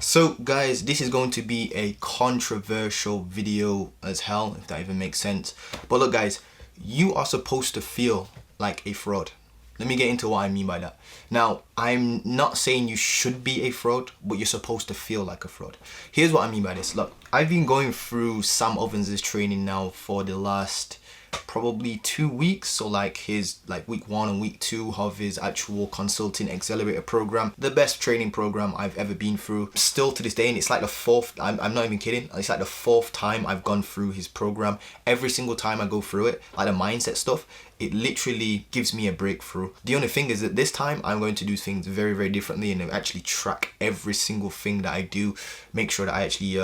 So guys, this is going to be a controversial video as hell, if that even makes sense. But look guys, you are supposed to feel like a fraud. Let me get into what I mean by that. Now, I'm not saying you should be a fraud, but you're supposed to feel like a fraud. Here's what I mean by this. Look, I've been going through Sam Ovens' training now for the last probably 2 weeks, so like his week 1 and week 2 of his actual consulting accelerator program, the best training program I've ever been through, still to this day. And it's like the fourth, I'm not even kidding, it's like the fourth time I've gone through his program. Every single time I go through it, like the mindset stuff, it literally gives me a breakthrough. The only thing is that this time I'm going to do things very, very differently and actually track every single thing that I do, make sure that I actually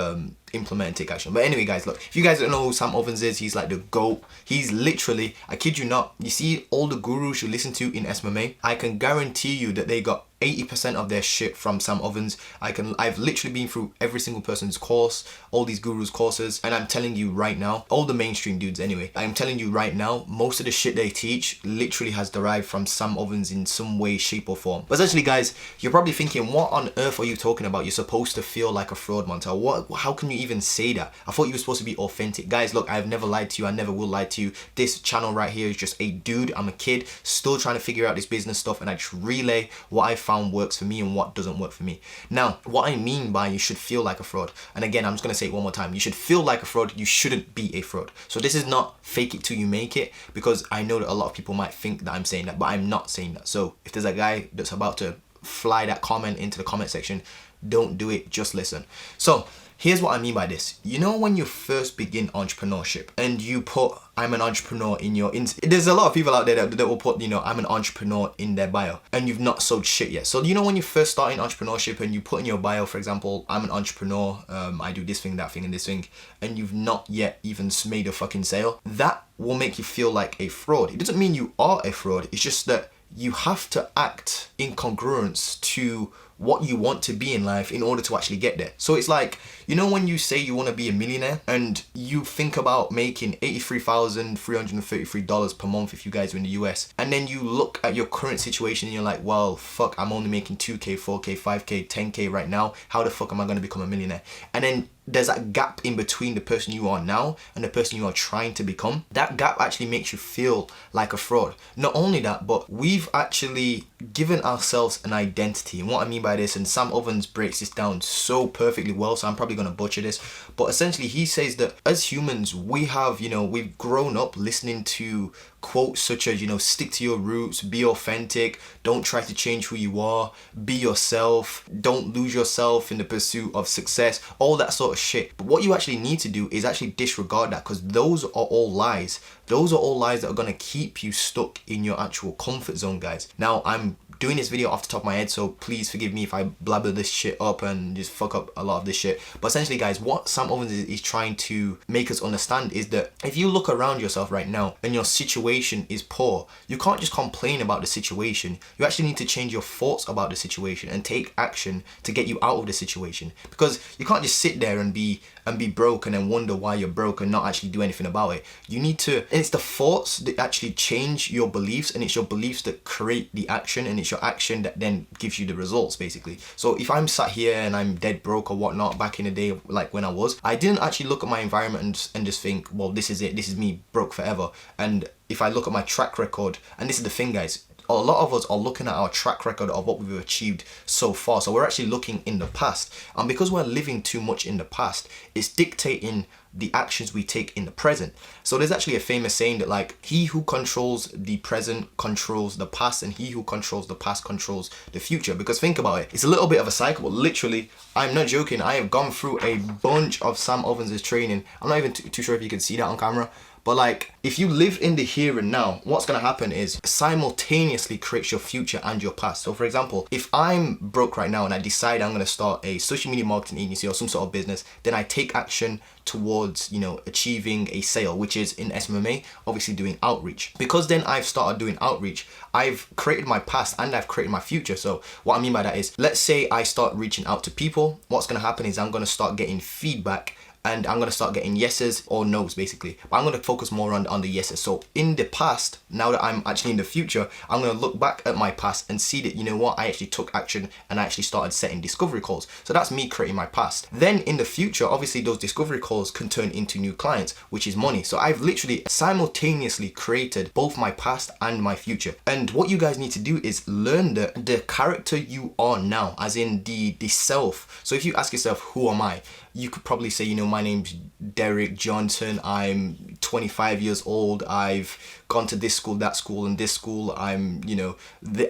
implement and take action. But anyway guys, look, if you guys don't know who Sam Ovens is, he's like the GOAT. He's literally, I kid you not, you see all the gurus you listen to in MMA, I can guarantee you that they got 80% of their shit from Sam Ovens. I've literally been through every single person's course, all these gurus' courses, and I'm telling you right now, all the mainstream dudes anyway, I'm telling you right now, most of the shit they teach literally has derived from Sam Ovens in some way, shape or form. But essentially guys, you're probably thinking, what on earth are you talking about? You're supposed to feel like a fraud, Montel. How can you even say that? I thought you were supposed to be authentic. Guys, look, I've never lied to you. I never will lie to you. This channel right here is just a dude. I'm a kid still trying to figure out this business stuff, and I just relay what I found works for me and what doesn't work for me. Now, what I mean by you should feel like a fraud, and again, I'm just gonna say it one more time, you should feel like a fraud, you shouldn't be a fraud. So this is not fake it till you make it, because I know that a lot of people might think that I'm saying that, but I'm not saying that. So if there's a guy that's about to fly that comment into the comment section, don't do it, just listen. So here's what I mean by this. You know, when you first begin entrepreneurship and you put I'm an entrepreneur in your there's a lot of people out there that will put, you know, I'm an entrepreneur in their bio, and you've not sold shit yet. So you know, when you first start in entrepreneurship and you put in your bio, for example, I'm an entrepreneur, I do this thing, that thing and this thing, and you've not yet even made a fucking sale, that will make you feel like a fraud. It doesn't mean you are a fraud, it's just that you have to act in congruence to what you want to be in life in order to actually get there. So it's like, you know, when you say you want to be a millionaire and you think about making $83,333 per month if you guys are in the US, and then you look at your current situation and you're like, well, fuck, I'm only making 2K, 4K, 5K, 10K right now. How the fuck am I going to become a millionaire? And then there's that gap in between the person you are now and the person you are trying to become. That gap actually makes you feel like a fraud. Not only that, but we've actually given ourselves an identity. And what I mean by this, and Sam Ovens breaks this down so perfectly well, so I'm probably going to butcher this, but essentially he says that as humans, we have, you know, we've grown up listening to quotes such as, you know, stick to your roots, be authentic, don't try to change who you are, be yourself, don't lose yourself in the pursuit of success, all that sort of shit. But what you actually need to do is actually disregard that, because those are all lies. Those are all lies that are going to keep you stuck in your actual comfort zone, guys. Now, I'm doing this video off the top of my head, so please forgive me if I blabber this shit up and just fuck up a lot of this shit. But essentially guys, what Sam Ovens is trying to make us understand is that if you look around yourself right now and your situation is poor, you can't just complain about the situation. You actually need to change your thoughts about the situation and take action to get you out of the situation, because you can't just sit there and be broke and then wonder why you're broke and not actually do anything about it. You need to, and it's the thoughts that actually change your beliefs, and it's your beliefs that create the action, and it's your action that then gives you the results, basically. So if I'm sat here and I'm dead broke or whatnot back in the day, like when I didn't actually look at my environment and just think, well, this is it, this is me broke forever. And if I look at my track record, and this is the thing guys, a lot of us are looking at our track record of what we've achieved so far. So we're actually looking in the past, and because we're living too much in the past, it's dictating the actions we take in the present. So there's actually a famous saying that, like, he who controls the present controls the past, and he who controls the past controls the future. Because think about it, it's a little bit of a cycle, but literally, I'm not joking, I have gone through a bunch of Sam Ovens' training. I'm not even too sure if you can see that on camera, but like, if you live in the here and now, what's gonna happen is simultaneously creates your future and your past. So for example, if I'm broke right now and I decide I'm gonna start a social media marketing agency or some sort of business, then I take action towards, you know, achieving a sale, which is in SMMA, obviously doing outreach. Because then I've started doing outreach, I've created my past and I've created my future. So what I mean by that is, let's say I start reaching out to people, what's gonna happen is I'm gonna start getting feedback and I'm gonna start getting yeses or nos basically. But I'm gonna focus more on the yeses. So in the past, now that I'm actually in the future, I'm gonna look back at my past and see that, you know what, I actually took action and I actually started setting discovery calls. So that's me creating my past. Then in the future, obviously those discovery calls can turn into new clients, which is money. So I've literally simultaneously created both my past and my future. And what you guys need to do is learn the character you are now, as in the self. So if you ask yourself, who am I? You could probably say, you know, my name's Derek Johnson. I'm 25 years old. I've gone to this school, that school, and this school. I'm, you know,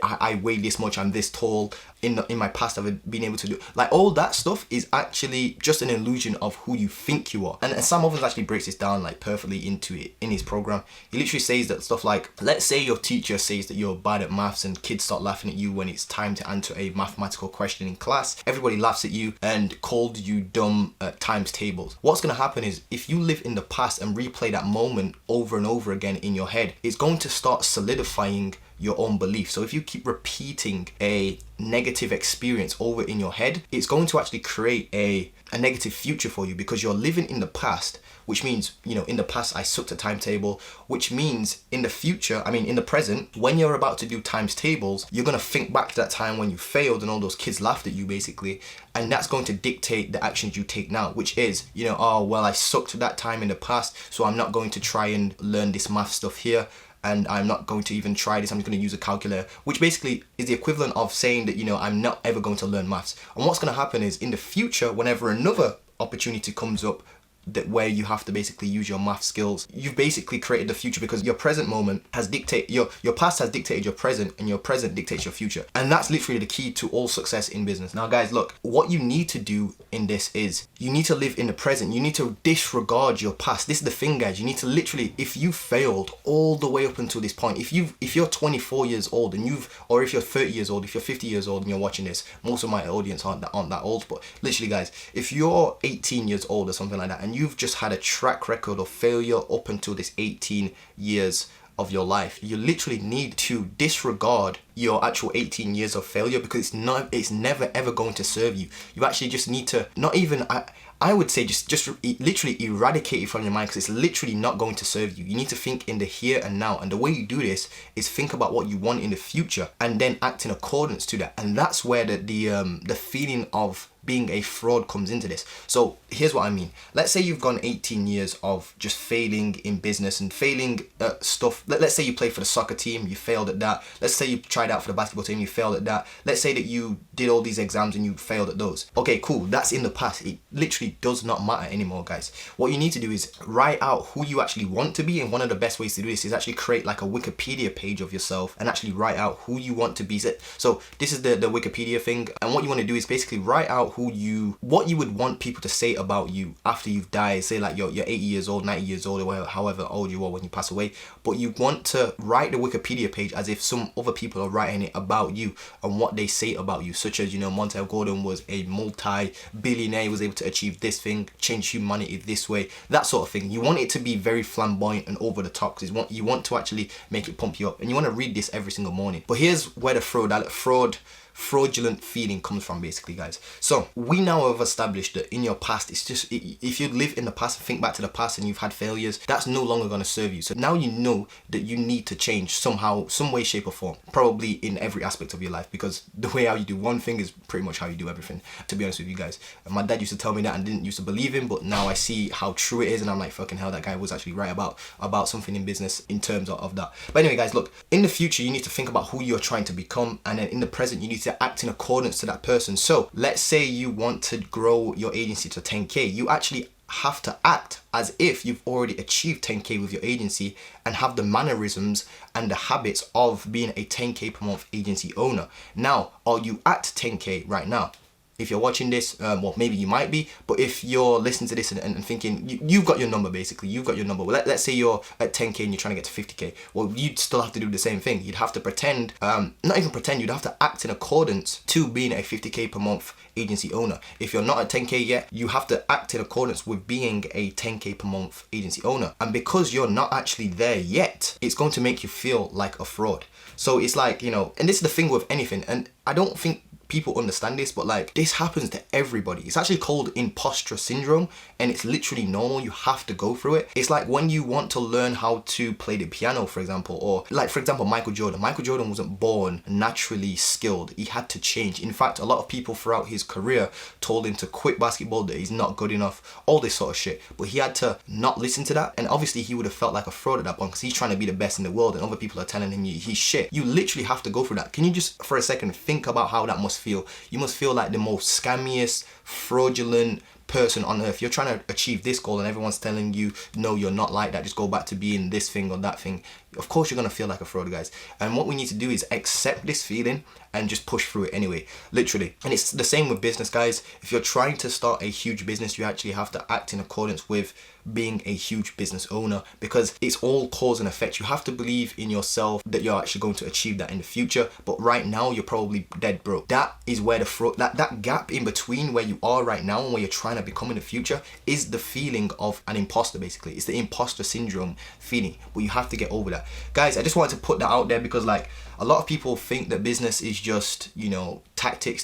I weigh this much. I'm this tall. In my past, I've been able to do like all that stuff is actually just an illusion of who you think you are. And Sam Ovens actually breaks this down like perfectly into it in his program. He literally says that stuff like, let's say your teacher says that you're bad at maths and kids start laughing at you when it's time to answer a mathematical question in class. Everybody laughs at you and called you dumb times tables. What's going to happen is if you live in the past and replay that moment over and over again in your head, it's going to start solidifying your own belief. So if you keep repeating a negative experience over in your head, it's going to actually create a negative future for you, because you're living in the past, which means, you know, in the past I sucked at timetable, which means in the future, I mean in the present, when you're about to do times tables, you're going to think back to that time when you failed and all those kids laughed at you basically, and that's going to dictate the actions you take now, which is, you know, oh well, I sucked at that time in the past, so I'm not going to try and learn this math stuff here, and I'm not going to even try this, I'm just going to use a calculator, which basically is the equivalent of saying that, you know, I'm not ever going to learn maths. And what's going to happen is in the future, whenever another opportunity comes up that where you have to basically use your math skills, you've basically created the future, because your present moment has dictated your past has dictated your present, and your present dictates your future. And that's literally the key to all success in business. Now guys, look, what you need to do in this is you need to live in the present. You need to disregard your past. This is the thing, guys. You need to literally, if you failed all the way up until this point, if you're 24 years old and or if you're 30 years old, if you're 50 years old and you're watching this, most of my audience aren't that old, but literally guys, if you're 18 years old or something like that, and you've just had a track record of failure up until this 18 years of your life, you literally need to disregard your actual 18 years of failure, because it's never ever going to serve you. You actually just need to not even, I would say just literally eradicate it from your mind, because it's literally not going to serve you. You need to think in the here and now, and the way you do this is think about what you want in the future and then act in accordance to that. And that's where the feeling of being a fraud comes into this. So here's what I mean. Let's say you've gone 18 years of just failing in business and failing at stuff. Let's say you played for the soccer team, you failed at that. Let's say you tried out for the basketball team, you failed at that. Let's say that you did all these exams and you failed at those. Okay, cool, that's in the past. It literally does not matter anymore, guys. What you need to do is write out who you actually want to be, and one of the best ways to do this is actually create like a Wikipedia page of yourself and actually write out who you want to be. So this is the Wikipedia thing, and what you want to do is basically write out what you would want people to say about you after you've died. Say like you're 80 years old, 90 years old, or however old you are when you pass away, but you want to write the Wikipedia page as if some other people are writing it about you and what they say about you, such as, you know, Montel Gordon was a multi-billionaire, he was able to achieve this thing, change humanity this way, that sort of thing. You want it to be very flamboyant and over the top, because you want to actually make it pump you up, and you want to read this every single morning. But here's where the fraudulent feeling comes from basically, guys. So we now have established that in your past, it's just, if you live in the past and think back to the past and you've had failures, that's no longer going to serve you. So now you know that you need to change somehow, some way, shape or form, probably in every aspect of your life, because the way how you do one thing is pretty much how you do everything, to be honest with you guys. And my dad used to tell me that and didn't used to believe him, but now I see how true it is, and I'm like, fucking hell, that guy was actually right about something in business in terms of that. But anyway, guys, look, in the future you need to think about who you're trying to become, and then in the present you need to act in accordance to that person. So let's say you want to grow your agency to 10k, you actually have to act as if you've already achieved 10k with your agency and have the mannerisms and the habits of being a 10k per month agency owner. Now, are you at 10k right now? If you're watching this, well, maybe you might be, but if you're listening to this and thinking, you've got your number basically, you've got your number. Well, let's say you're at 10k and you're trying to get to 50k. Well, you'd still have to do the same thing. You'd have to pretend, not even pretend, you'd have to act in accordance to being a 50k per month agency owner. If you're not at 10k yet, you have to act in accordance with being a 10k per month agency owner. And because you're not actually there yet, it's going to make you feel like a fraud. So it's like, you know, and this is the thing with anything, and I don't think people understand this, but like this happens to everybody. It's actually called imposter syndrome, and it's literally normal. You have to go through it. It's like when you want to learn how to play the piano, for example, or like for example Michael Jordan. Michael Jordan wasn't born naturally skilled. He had to change. In fact, a lot of people throughout his career told him to quit basketball, that he's not good enough, all this sort of shit. But he had to not listen to that, and obviously he would have felt like a fraud at that point because he's trying to be the best in the world and other people are telling him he's shit. You literally have to go through that. Can you just for a second think about how that must feel? You must feel like the most scammiest, fraudulent person on earth. You're trying to achieve this goal and everyone's telling you, no, you're not like that, just go back to being this thing or that thing. Of course you're gonna feel like a fraud, guys. And what we need to do is accept this feeling and just push through it anyway, literally. And it's the same with business, guys. If you're trying to start a huge business, you actually have to act in accordance with being a huge business owner, because it's all cause and effect. You have to believe in yourself that you're actually going to achieve that in the future, but right now you're probably dead broke. That is where the fraud, that gap in between where you are right now and where you're trying to become in the future is the feeling of an imposter. Basically, it's the imposter syndrome feeling, but you have to get over that, guys. I just wanted to put that out there because like a lot of people think that business is just, you know, tactics.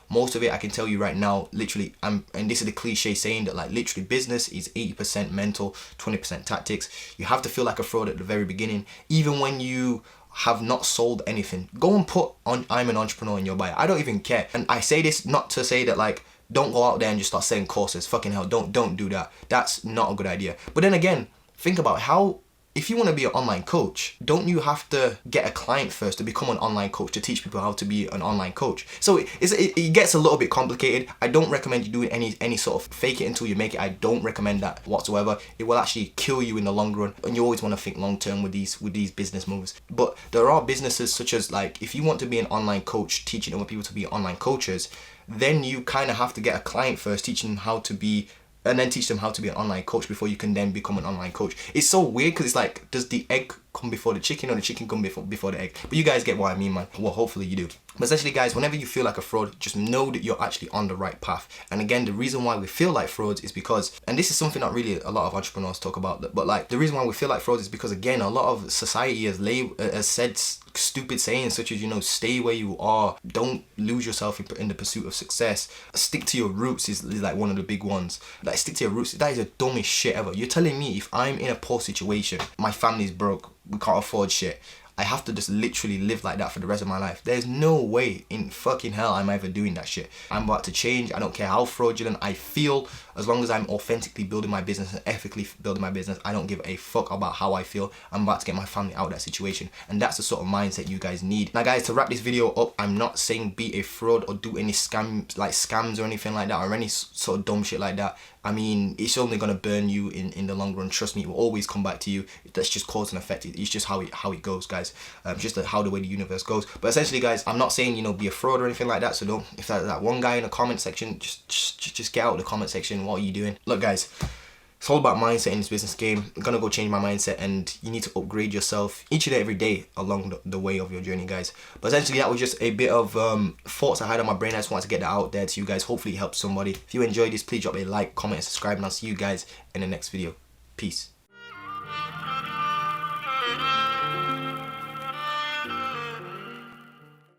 Most of it, I can tell you right now, literally, and this is the cliche saying that like literally business is 80% mental, 20% tactics. You have to feel like a fraud at the very beginning, even when you have not sold anything. Go and put on I'm an entrepreneur in your bio. I don't even care. And I say this not to say that like don't go out there and just start selling courses. Fucking hell, don't do that. That's not a good idea. But then again, think about how, if you want to be an online coach, don't you have to get a client first to become an online coach, to teach people how to be an online coach? So it gets a little bit complicated. I don't recommend you doing any sort of fake it until you make it. I don't recommend that whatsoever. It will actually kill you in the long run, and you always want to think long term with these business moves. But there are businesses such as, like, if you want to be an online coach teaching other people to be online coaches, then you kind of have to get a client first, teaching them how to be, and then teach them how to be an online coach before you can then become an online coach. It's so weird because it's like, does the egg come before the chicken or the chicken come before the egg? But you guys get what I mean, man. Well, hopefully you do. But essentially, guys, whenever you feel like a fraud, just know that you're actually on the right path. And again, the reason why we feel like frauds is because, and this is something that really a lot of entrepreneurs talk about, but like the reason why we feel like frauds is because, again, a lot of society has said stupid sayings such as, you know, stay where you are, don't lose yourself in the pursuit of success, stick to your roots is like one of the big ones. Like, stick to your roots, that is the dumbest shit ever. You're telling me if I'm in a poor situation, my family's broke, we can't afford shit, I have to just literally live like that for the rest of my life? There's no way in fucking hell I'm ever doing that shit. I'm about to change. I don't care how fraudulent I feel. As long as I'm authentically building my business and ethically building my business, I don't give a fuck about how I feel. I'm about to get my family out of that situation. And that's the sort of mindset you guys need. Now, guys, to wrap this video up, I'm not saying be a fraud or do any scams or anything like that, or any sort of dumb shit like that. I mean, it's only gonna burn you in the long run. Trust me, it will always come back to you. That's just cause and effect. It's just how it goes, guys. Just how the way the universe goes. But essentially, guys, I'm not saying, you know, be a fraud or anything like that. So don't, if that one guy in the comment section, just get out of the comment section. What are you doing? Look, guys, it's all about mindset in this business game. I'm gonna go change my mindset, and you need to upgrade yourself each and every day along the way of your journey, guys. But essentially, that was just a bit of thoughts I had on my brain. I just wanted to get that out there to you guys. Hopefully it helps somebody. If you enjoyed this, please drop a like, comment, and subscribe, and I'll see you guys in the next video. Peace.